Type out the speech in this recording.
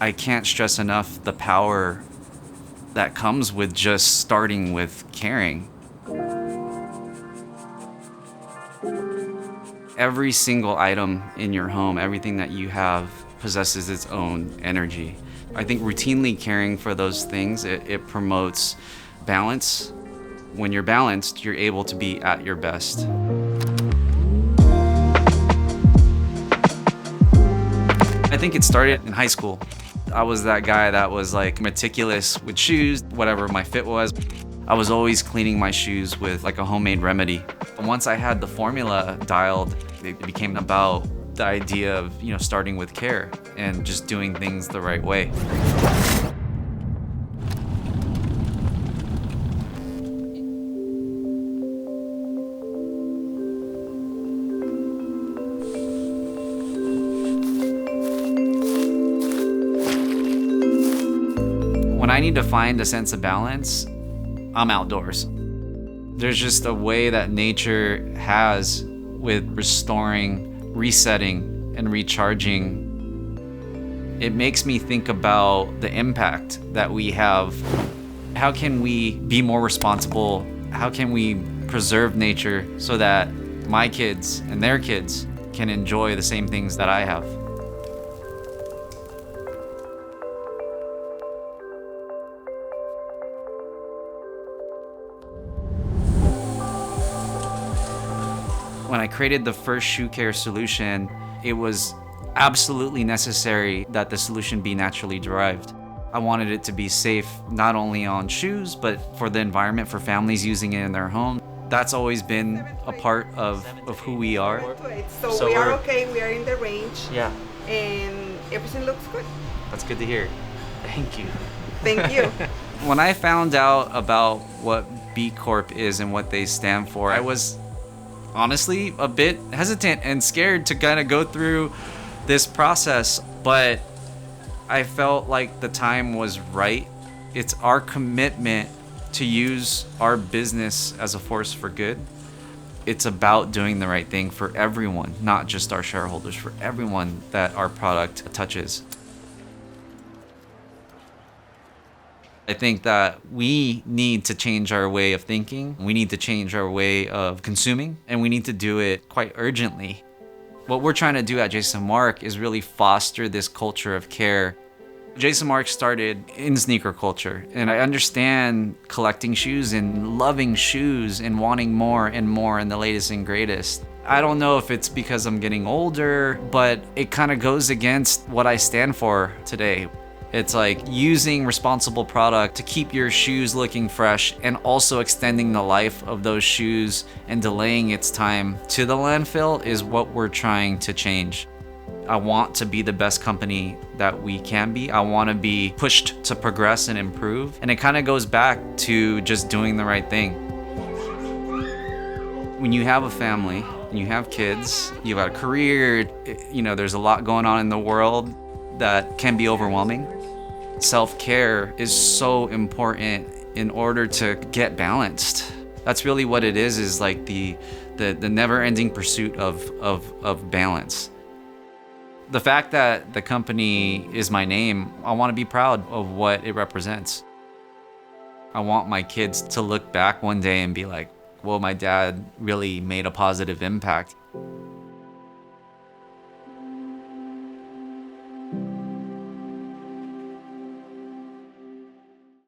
I can't stress enough the power that comes with just starting with caring. Every single item in your home, everything that you have possesses its own energy. I think routinely caring for those things, it promotes balance. When you're balanced, you're able to be at your best. I think it started in high school. I was that guy that was like meticulous with shoes, whatever my fit was. I was always cleaning my shoes with like a homemade remedy. And once I had the formula dialed, it became about the idea of, starting with care and just doing things the right way. When I need to find a sense of balance, I'm outdoors. There's just a way that nature has with restoring, resetting, and recharging. It makes me think about the impact that we have. How can we be more responsible? How can we preserve nature so that my kids and their kids can enjoy the same things that I have? When I created the first shoe care solution, it was absolutely necessary that the solution be naturally derived. I wanted it to be safe not only on shoes, but for the environment, for families using it in their home. That's always been a part of who we are. So we are okay, we are in the range. Yeah. And everything looks good. That's good to hear. Thank you. Thank you. When I found out about what B Corp is and what they stand for, I was honestly a bit hesitant and scared to kind of go through this process, but I felt like the time was right. It's our commitment to use our business as a force for good. It's about doing the right thing for everyone, not just our shareholders, for everyone that our product touches. I think that we need to change our way of thinking. We need to change our way of consuming, and we need to do it quite urgently. What we're trying to do at Jason Markk is really foster this culture of care. Jason Markk started in sneaker culture, and I understand collecting shoes and loving shoes and wanting more and more and the latest and greatest. I don't know if it's because I'm getting older, but it kind of goes against what I stand for today. It's like using responsible product to keep your shoes looking fresh and also extending the life of those shoes and delaying its time to the landfill is what we're trying to change. I want to be the best company that we can be. I want to be pushed to progress and improve. And it kind of goes back to just doing the right thing. When you have a family and you have kids, you've got a career, there's a lot going on in the world that can be overwhelming. Self-care is so important in order to get balanced. That's really what it is like the never-ending pursuit of balance. The fact that the company is my name, I want to be proud of what it represents. I want my kids to look back one day and be like, well, my dad really made a positive impact.